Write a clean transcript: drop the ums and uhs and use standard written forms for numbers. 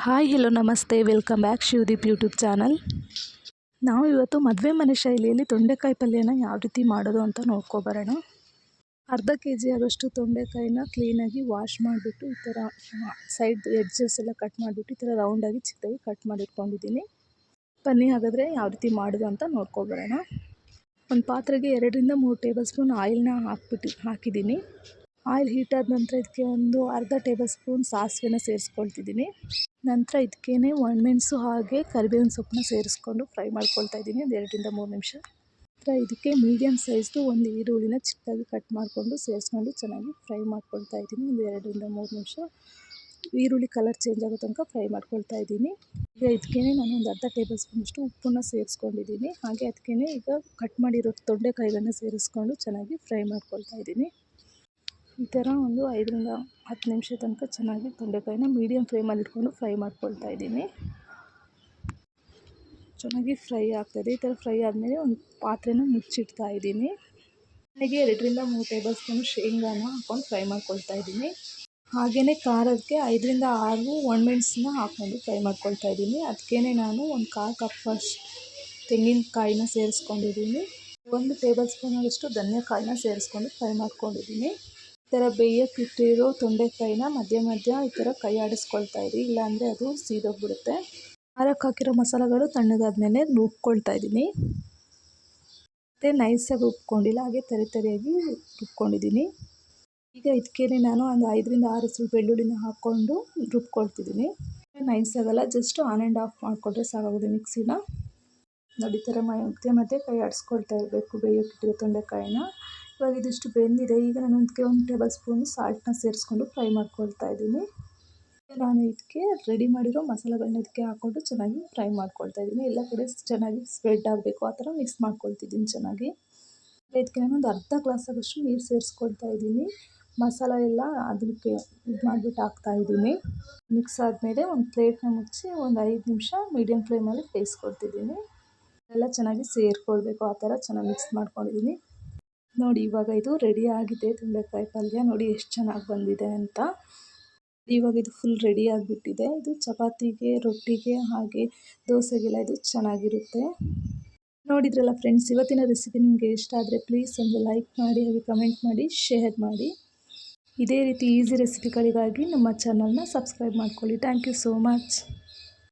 Hi hello ನಮಸ್ತೆ welcome back Shivadeep YouTube channel. ನಾವು ಇವತ್ತು ಮದುವೆ ಮನೆ ಶೈಲಿಯಲ್ಲಿ ತೊಂಡೆಕಾಯಿ ಪಲ್ಯನ ಯಾವ ರೀತಿ ಮಾಡೋದು ಅಂತ ನೋಡ್ಕೊಬರೋಣ. ಅರ್ಧ kg ಆಗೋಷ್ಟು ತೊಂಡೆಕಾಯಿನ ಕ್ಲೀನಾಗಿ ವಾಶ್ ಮಾಡಿಬಿಟ್ಟು ಈ ಥರ ಸೈಡ್ ಎಡ್ಜಸ್ ಎಲ್ಲ ಕಟ್ ಮಾಡಿಬಿಟ್ಟು ಈ ಥರ ರೌಂಡಾಗಿ ಚಿಕ್ಕದಾಗಿ ಕಟ್ ಮಾಡಿಟ್ಕೊಂಡಿದ್ದೀನಿ. ಬನ್ನಿ ಹಾಗಾದರೆ ಯಾವ ರೀತಿ ಮಾಡೋದು ಅಂತ ನೋಡ್ಕೊಬರೋಣ. ಒಂದು ಪಾತ್ರೆಗೆ 2 ರಿಂದ 3 ಟೇಬಲ್ ಸ್ಪೂನ್ ಆಯಿಲ್ನ ಹಾಕಿದ್ದೀನಿ. ಆಯಿಲ್ ಹೀಟ್ ಆದ ನಂತರ ಇದಕ್ಕೆ ಒಂದು ಅರ್ಧ ಟೇಬಲ್ ಸ್ಪೂನ್ ಸಾಸಿವೆನ ಸೇರಿಸ್ಕೊಳ್ತಿದ್ದೀನಿ. ನಂತರ ಇದಕ್ಕೇನೆ ಒಣಮೆಣಸು ಹಾಗೆ ಕರಿಬೇವಿನ ಸೊಪ್ಪನ್ನ ಸೇರಿಸ್ಕೊಂಡು ಫ್ರೈ ಮಾಡ್ಕೊಳ್ತಾ ಇದ್ದೀನಿ ಒಂದು 2 ರಿಂದ 3 ನಿಮಿಷ. ನಂತರ ಇದಕ್ಕೆ ಮೀಡಿಯಮ್ ಸೈಜ್ದು ಒಂದು ಈರುಳ್ಳಿನ ಚಿಕ್ಕದಾಗಿ ಕಟ್ ಮಾಡಿಕೊಂಡು ಸೇರಿಸ್ಕೊಂಡು ಚೆನ್ನಾಗಿ ಫ್ರೈ ಮಾಡ್ಕೊಳ್ತಾ ಇದ್ದೀನಿ ಒಂದು 2 ರಿಂದ 3 ನಿಮಿಷ. ಈರುಳ್ಳಿ ಕಲರ್ ಚೇಂಜ್ ಆಗೋ ತನಕ ಫ್ರೈ ಮಾಡ್ಕೊಳ್ತಾ ಇದ್ದೀನಿ. ಈಗ ಇದಕ್ಕೇನೆ ನಾನು ಒಂದು ಅರ್ಧ ಟೇಬಲ್ ಸ್ಪೂನಷ್ಟು ಉಪ್ಪನ್ನು ಸೇರಿಸ್ಕೊಂಡಿದ್ದೀನಿ. ಹಾಗೆ ಅದಕ್ಕೇನೆ ಈಗ ಕಟ್ ಮಾಡಿರೋ ತೊಂಡೆಕಾಯಿಗಳನ್ನ ಸೇರಿಸ್ಕೊಂಡು ಚೆನ್ನಾಗಿ ಫ್ರೈ ಮಾಡ್ಕೊಳ್ತಾ ಇದ್ದೀನಿ. ಈ ಥರ ಒಂದು 5 ರಿಂದ 10 ನಿಮಿಷ ತನಕ ಚೆನ್ನಾಗಿ ತೊಂಡೆಕಾಯಿನ ಮೀಡಿಯಮ್ ಫ್ಲೇಮಲ್ಲಿ ಇಟ್ಕೊಂಡು ಫ್ರೈ ಮಾಡ್ಕೊಳ್ತಾ ಇದ್ದೀನಿ. ಚೆನ್ನಾಗಿ ಫ್ರೈ ಆಗ್ತಾಯಿದೆ. ಈ ಥರ ಫ್ರೈ ಆದಮೇಲೆ ಒಂದು ಪಾತ್ರೆನ ಮುಚ್ಚಿಡ್ತಾ ಇದ್ದೀನಿ. ಹಾಗೆ 2 ರಿಂದ 3 ಟೇಬಲ್ ಸ್ಪೂನ್ ಶೇಂಗಾನ ಹಾಕ್ಕೊಂಡು ಫ್ರೈ ಮಾಡ್ಕೊಳ್ತಾ ಇದ್ದೀನಿ. ಹಾಗೆಯೇ ಖಾರಕ್ಕೆ 5 ರಿಂದ 6 ಒಣಮೆಣಸನ್ನ ಹಾಕ್ಕೊಂಡು ಫ್ರೈ ಮಾಡ್ಕೊಳ್ತಾ ಇದ್ದೀನಿ. ಅದಕ್ಕೇ ನಾನು ಒಂದು 1/4 ಕಪ್ಪಷ್ಟು ತೆಂಗಿನಕಾಯಿನ ಸೇರಿಸ್ಕೊಂಡಿದ್ದೀನಿ. 1 ಟೇಬಲ್ ಸ್ಪೂನಷ್ಟು ಧನಿಯಾಕಾಳನ್ನ ಸೇರಿಸ್ಕೊಂಡು ಫ್ರೈ ಮಾಡ್ಕೊಂಡಿದ್ದೀನಿ. ಈ ಥರ ಬೇಯೋಕ್ಕಿಟ್ಟಿರೋ ತೊಂಡೆಕಾಯಿನ ಮಧ್ಯ ಈ ಥರ ಕೈ ಆಡಿಸ್ಕೊಳ್ತಾ ಇರಿ, ಇಲ್ಲಾಂದರೆ ಅದು ಸೀದೋಗ್ಬಿಡುತ್ತೆ. ಖಾರಕ್ಕೆ ಹಾಕಿರೋ ಮಸಾಲೆಗಳು ತಣ್ಣಗಾದ್ಮೇಲೆ ರುಬ್ಕೊಳ್ತಾ ಇದ್ದೀನಿ. ಮತ್ತು ನೈಸಾಗಿ ರುಬ್ಕೊಂಡಿಲ್ಲ, ಹಾಗೆ ತರಿಯಾಗಿ ರುಬ್ಕೊಂಡಿದ್ದೀನಿ. ಈಗ ಇದಕ್ಕೇ ನಾನು ಒಂದು 5 ರಿಂದ 6 ಹೆಸರು ಬೆಳ್ಳುಳ್ಳಿನ ಹಾಕ್ಕೊಂಡು ರುಬ್ಕೊಳ್ತಿದ್ದೀನಿ. ನೈಸಾಗಲ್ಲ, ಜಸ್ಟ್ ಆನ್ ಆ್ಯಂಡ್ ಆಫ್ ಮಾಡಿಕೊಂಡ್ರೆ ಸಾಕಾಗುತ್ತೆ ಮಿಕ್ಸಿನ. ನೋಡಿ, ಈ ಥರ ಮಧ್ಯೆ ಕೈ ಆಡಿಸ್ಕೊಳ್ತಾ ಇರಬೇಕು ಬೇಯೋಕ್ಕಿಟ್ಟಿರೋ ತೊಂಡೆಕಾಯಿನ. ಇವಾಗ ಇದಿಷ್ಟು ಬೆಂದಿದೆ. ಈಗ ನಾನು ಇದಕ್ಕೆ 1 ಟೇಬಲ್ ಸ್ಪೂನ್ ಸಾಲ್ಟನ್ನ ಸೇರಿಸ್ಕೊಂಡು ಫ್ರೈ ಮಾಡ್ಕೊಳ್ತಾ ಇದ್ದೀನಿ. ನಾನು ಇದಕ್ಕೆ ರೆಡಿ ಮಾಡಿರೋ ಮಸಾಲೆಗಳನ್ನ ಇದಕ್ಕೆ ಹಾಕ್ಕೊಂಡು ಚೆನ್ನಾಗಿ ಫ್ರೈ ಮಾಡ್ಕೊಳ್ತಾ ಇದ್ದೀನಿ. ಎಲ್ಲ ಕಡೆ ಚೆನ್ನಾಗಿ ಸ್ಪ್ರೆಡ್ ಆಗಬೇಕು, ಆ ಥರ ಮಿಕ್ಸ್ ಮಾಡ್ಕೊಳ್ತಿದ್ದೀನಿ ಚೆನ್ನಾಗಿ. ಇದಕ್ಕೆ ನಾನು ಒಂದು ಅರ್ಧ ಗ್ಲಾಸ್ ಆಗೋಷ್ಟು ನೀರು ಸೇರಿಸ್ಕೊಳ್ತಾ ಇದ್ದೀನಿ. ಮಸಾಲೆ ಎಲ್ಲ ಅದಕ್ಕೆ ಇದು ಮಾಡಿಬಿಟ್ಟು ಹಾಕ್ತಾಯಿದ್ದೀನಿ. ಮಿಕ್ಸ್ ಆದಮೇಲೆ ಒಂದು ಪ್ಲೇಟ್ನ ಮುಚ್ಚಿ ಒಂದು 5 ನಿಮಿಷ ಮೀಡಿಯಮ್ ಫ್ಲೇಮಲ್ಲಿ ಬೇಯಿಸ್ಕೊಳ್ತಿದ್ದೀನಿ. ಎಲ್ಲ ಚೆನ್ನಾಗಿ ಸೇರಿಕೊಳ್ಬೇಕು, ಆ ಥರ ಚೆನ್ನಾಗಿ ಮಿಕ್ಸ್ ಮಾಡ್ಕೊಂಡಿದ್ದೀನಿ. ನೋಡಿ, ಇವಾಗ ಇದು ರೆಡಿ ಆಗಿದೆ ತೊಂಡೆಕಾಯಿ ಪಲ್ಯ. ನೋಡಿ ಎಷ್ಟು ಚೆನ್ನಾಗಿ ಬಂದಿದೆ ಅಂತ. ಇವಾಗ ಇದು ಫುಲ್ ರೆಡಿ ಆಗಿಬಿಟ್ಟಿದೆ. ಇದು ಚಪಾತಿಗೆ, ರೊಟ್ಟಿಗೆ ಹಾಗೆ ದೋಸೆಗೆಲ್ಲ ಇದು ಚೆನ್ನಾಗಿರುತ್ತೆ. ನೋಡಿದ್ರಲ್ಲ ಫ್ರೆಂಡ್ಸ್, ಇವತ್ತಿನ ರೆಸಿಪಿ ನಿಮಗೆ ಇಷ್ಟ ಆದರೆ ಪ್ಲೀಸ್ ಒಂದು ಲೈಕ್ ಮಾಡಿ, ಹಾಗೆ ಕಮೆಂಟ್ ಮಾಡಿ, ಶೇರ್ ಮಾಡಿ. ಇದೇ ರೀತಿ ಈಸಿ ರೆಸಿಪಿಗಳಿಗಾಗಿ ನಮ್ಮ ಚಾನಲ್ನ ಸಬ್ಸ್ಕ್ರೈಬ್ ಮಾಡ್ಕೊಳ್ಳಿ. Thank you so much.